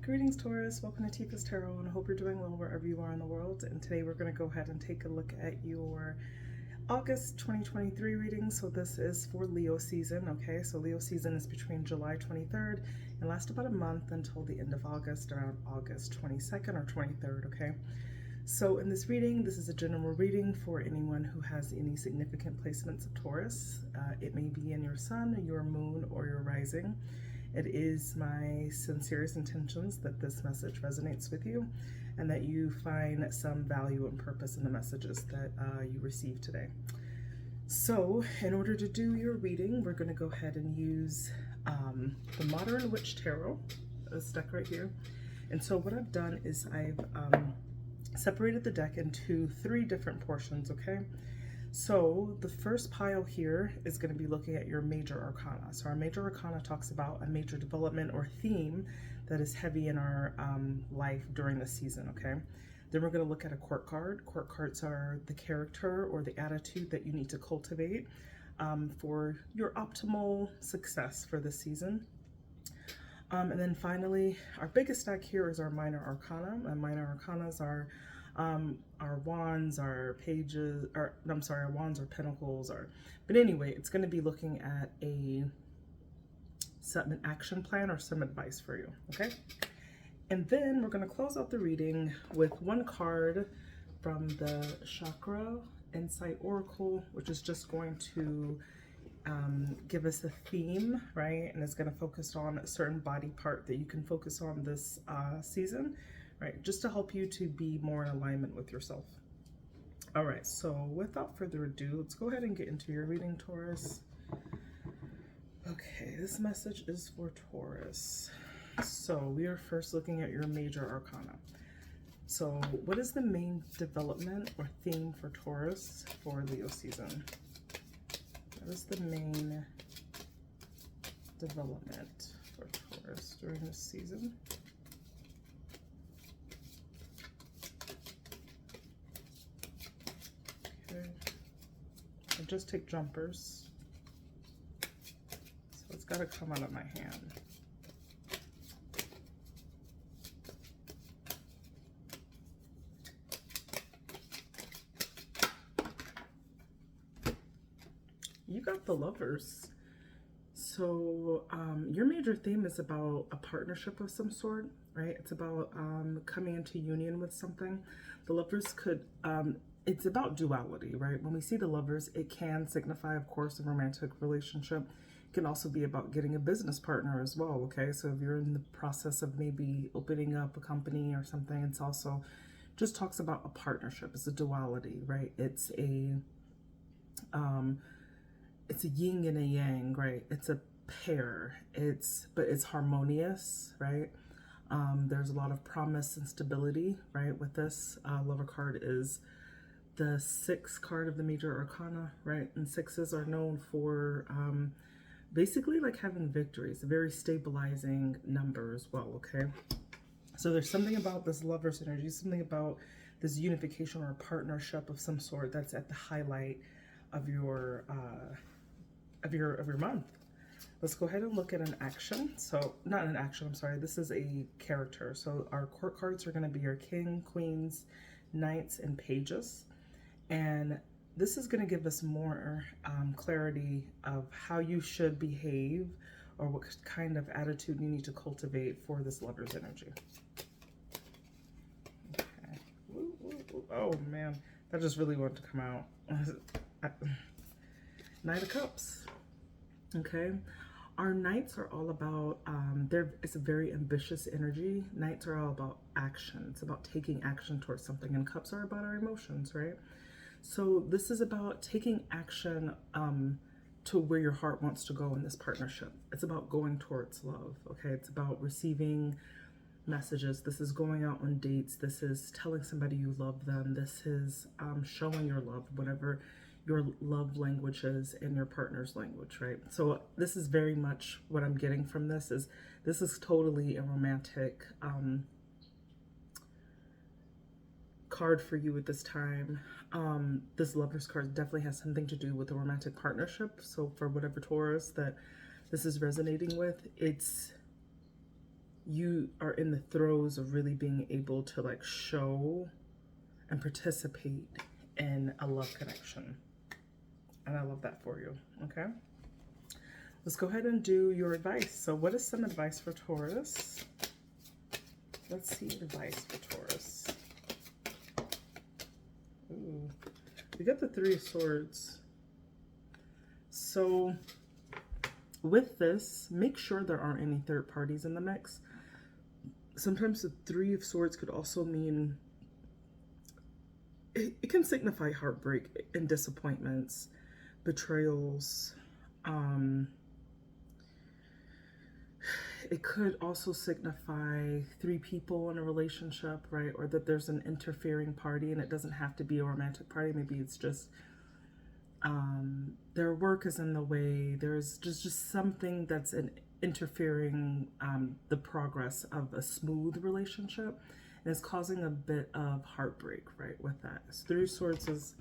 Greetings, Taurus. Welcome to Tifa's Tarot, and I hope you're doing well wherever you are in the world. And today we're going to go ahead and take a look at your August 2023 reading. So this is for Leo season, okay? So Leo season is between July 23rd and lasts about a month until the end of August, around August 22nd or 23rd, okay? So in this reading, this is a general reading for anyone who has any significant placements of Taurus. It may be in your sun, your moon, or your rising. It is my sincerest intentions that this message resonates with you and that you find some value and purpose in the messages that you receive today. So in order to do your reading, we're going to go ahead and use the Modern Witch Tarot, this deck right here. And so what I've done is I've separated the deck into 3 different portions, okay? So the first pile here is going to be looking at your major arcana. So our major arcana talks about a major development or theme that is heavy in our life during the season, okay? Then we're going to look at a court card. Court cards are the character or the attitude that you need to cultivate for your optimal success for this season. And then finally, our biggest deck here is our minor arcana. And minor arcanas are our wands, our pages, or I'm sorry, our wands or pentacles, but anyway, it's going to be looking at an action plan or some advice for you, okay? And then we're going to close out the reading with one card from the CHAKRA Insight Oracle, which is just going to give us a theme, right? And it's going to focus on a certain body part that you can focus on this season, right? Just to help you to be more in alignment with yourself. All right, so without further ado, let's go ahead and get into your reading, Taurus. Okay, this message is for Taurus. So we are first looking at your major arcana. So what is the main development or theme for Taurus for Leo season? What is the main development for Taurus during this season? Okay, I'll just take jumpers. So it's got to come out of my hand. You got the Lovers. So your major theme is about a partnership of some sort, right? It's about coming into union with something. The Lovers could, it's about duality, right? When we see the Lovers, it can signify, of course, a romantic relationship. It can also be about getting a business partner as well, okay? So if you're in the process of maybe opening up a company or something, it's also just talks about a partnership. It's a duality, right? It's a yin and a yang, right? It's a pair. But it's harmonious, right? There's a lot of promise and stability, right? With this Lover card is the 6th card of the major arcana, right? And 6s are known for basically like having victories, a very stabilizing number as well, okay? So there's something about this Lover's energy, something about this unification or partnership of some sort that's at the highlight of your month. Let's go ahead and look at an action. So not an action, I'm sorry. This is a character. So our court cards are going to be your king, queens, knights, and pages. And this is going to give us more clarity of how you should behave or what kind of attitude you need to cultivate for this Lover's energy. Okay. Woo, woo, woo. Oh man, that just really wanted to come out. Knight of Cups. Okay, our Knights are all about it's a very ambitious energy. Knights are all about action. It's about taking action towards something, and Cups are about our emotions, right? So this is about taking action to where your heart wants to go in this partnership. It's about going towards love, okay? It's about receiving messages. This is going out on dates. This is telling somebody you love them. This is showing your love, whatever your love language is and your partner's language, right? So this is very much what I'm getting from this is totally a romantic card for you at this time. This Lover's card definitely has something to do with a romantic partnership. So for whatever Taurus that this is resonating with, it's you are in the throes of really being able to like show and participate in a love connection. And I love that for you, okay? Let's go ahead and do your advice. So what is some advice for Taurus? Let's see advice for Taurus. Ooh, we got the Three of Swords. So with this, make sure there aren't any third parties in the mix. Sometimes the Three of Swords could also mean, it can signify heartbreak and disappointments, betrayals. It could also signify three people in a relationship, right? Or that there's an interfering party, and it doesn't have to be a romantic party. Maybe it's just their work is in the way. There's just something that's interfering the progress of a smooth relationship, and it's causing a bit of heartbreak, right, with that. So Three of Swords is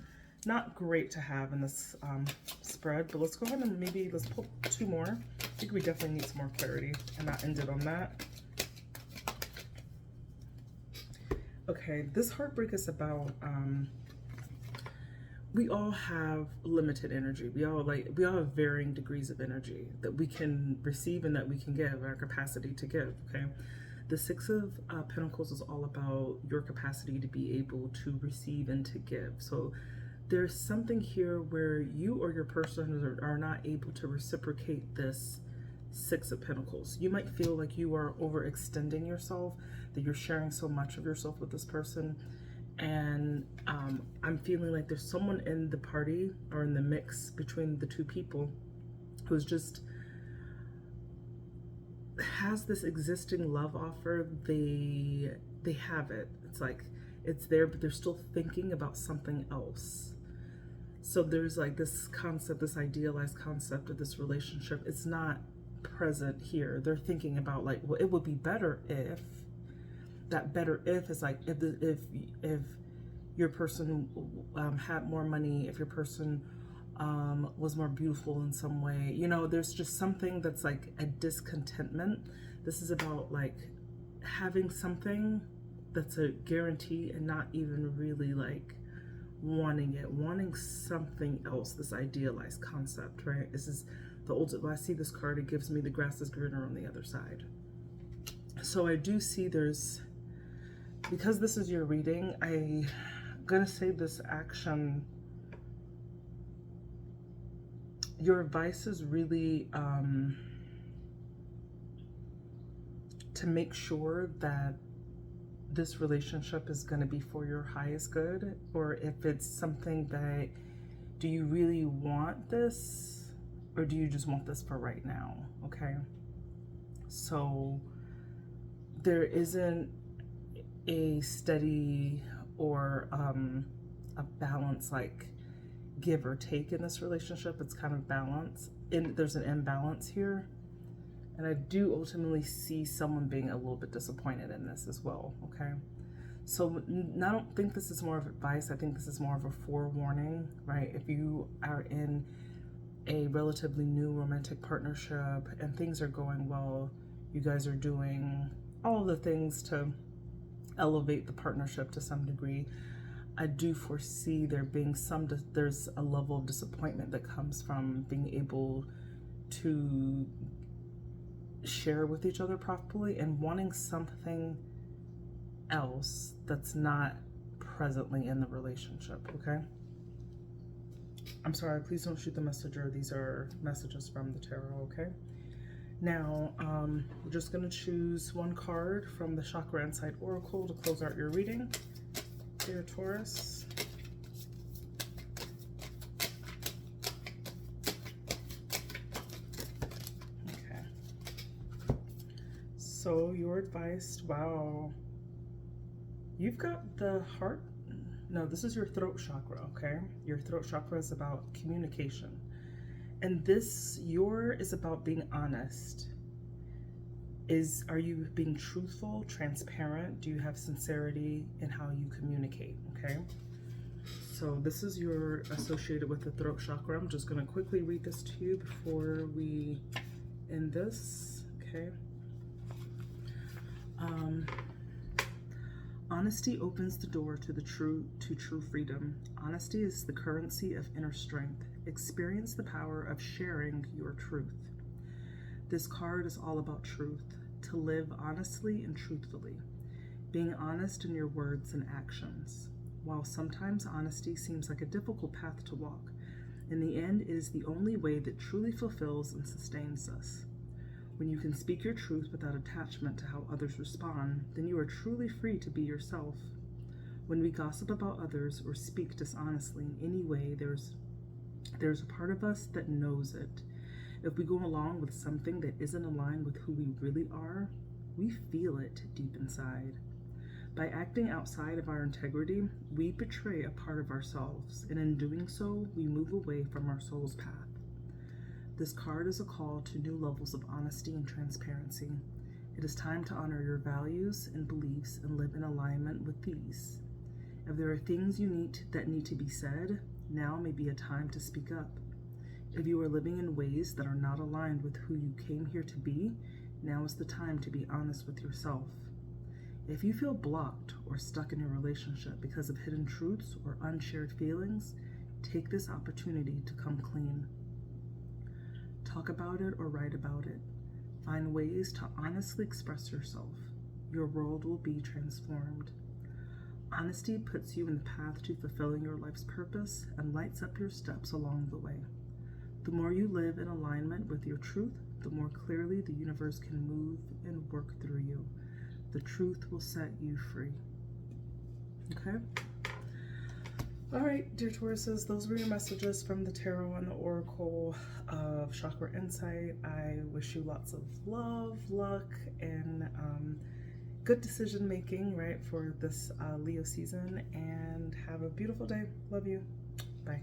not great to have in this spread, but let's go ahead and maybe let's pull two more. I think we definitely need some more clarity, and not end it on that. Okay, this heartbreak is about we all have limited energy. We all have varying degrees of energy that we can receive and that we can give, our capacity to give, okay? The Six of Pentacles is all about your capacity to be able to receive and to give. So there's something here where you or your person are not able to reciprocate this Six of Pentacles. You might feel like you are overextending yourself, that you're sharing so much of yourself with this person. And I'm feeling like there's someone in the party or in the mix between the two people who's just has this existing love offer. They have it. It's like it's there, but they're still thinking about something else. So there's like this concept, this idealized concept of this relationship. It's not present here. They're thinking about like, well, it would be better if. That better if is like if your person had more money, if your person was more beautiful in some way. You know, there's just something that's like a discontentment. This is about like having something that's a guarantee and not even really like wanting it, wanting something else, this idealized concept, right? This is the old, when I see this card, it gives me the grass is greener on the other side. So I do see there's, because this is your reading, I'm gonna say this action, your advice is really to make sure that this relationship is going to be for your highest good, or if it's something that, do you really want this, or do you just want this for right now? Okay, so there isn't a steady or a balance, like give or take in this relationship. It's kind of balance, and there's an imbalance here. And I do ultimately see someone being a little bit disappointed in this as well, okay? So I don't think this is more of advice. I think this is more of a forewarning, right? If you are in a relatively new romantic partnership and things are going well, you guys are doing all of the things to elevate the partnership to some degree, I do foresee there being there's a level of disappointment that comes from being able to share with each other properly and wanting something else that's not presently in the relationship, okay? I'm sorry, please don't shoot the messenger. These are messages from the tarot, okay? Now, we're just going to choose one card from the Chakra Insight Oracle to close out your reading, dear Taurus. So your advice, wow, you've got the heart. No, this is your throat chakra, okay? Your throat chakra is about communication. And this, is about being honest. Are you being truthful, transparent? Do you have sincerity in how you communicate, okay? So this is associated with the throat chakra. I'm just gonna quickly read this to you before we end this, okay? Honesty opens the door to true freedom. Honesty is the currency of inner strength. Experience the power of sharing your truth. This card is all about truth, to live honestly and truthfully, being honest in your words and actions. While sometimes honesty seems like a difficult path to walk, in the end it is the only way that truly fulfills and sustains us. When you can speak your truth without attachment to how others respond, then you are truly free to be yourself. When we gossip about others or speak dishonestly in any way, there's a part of us that knows it. If we go along with something that isn't aligned with who we really are, we feel it deep inside. By acting outside of our integrity, we betray a part of ourselves, and in doing so, we move away from our soul's path. This card is a call to new levels of honesty and transparency. It is time to honor your values and beliefs and live in alignment with these. If there are things that need to be said, now may be a time to speak up. If you are living in ways that are not aligned with who you came here to be, now is the time to be honest with yourself. If you feel blocked or stuck in a relationship because of hidden truths or unshared feelings, take this opportunity to come clean. Talk about it or write about it. Find ways to honestly express yourself. Your world will be transformed. Honesty puts you in the path to fulfilling your life's purpose and lights up your steps along the way. The more you live in alignment with your truth, the more clearly the universe can move and work through you. The truth will set you free. Okay? All right, dear Tauruses, those were your messages from the Tarot and the Oracle of Chakra Insight. I wish you lots of love, luck, and good decision making, right, for this Leo season. And have a beautiful day. Love you. Bye.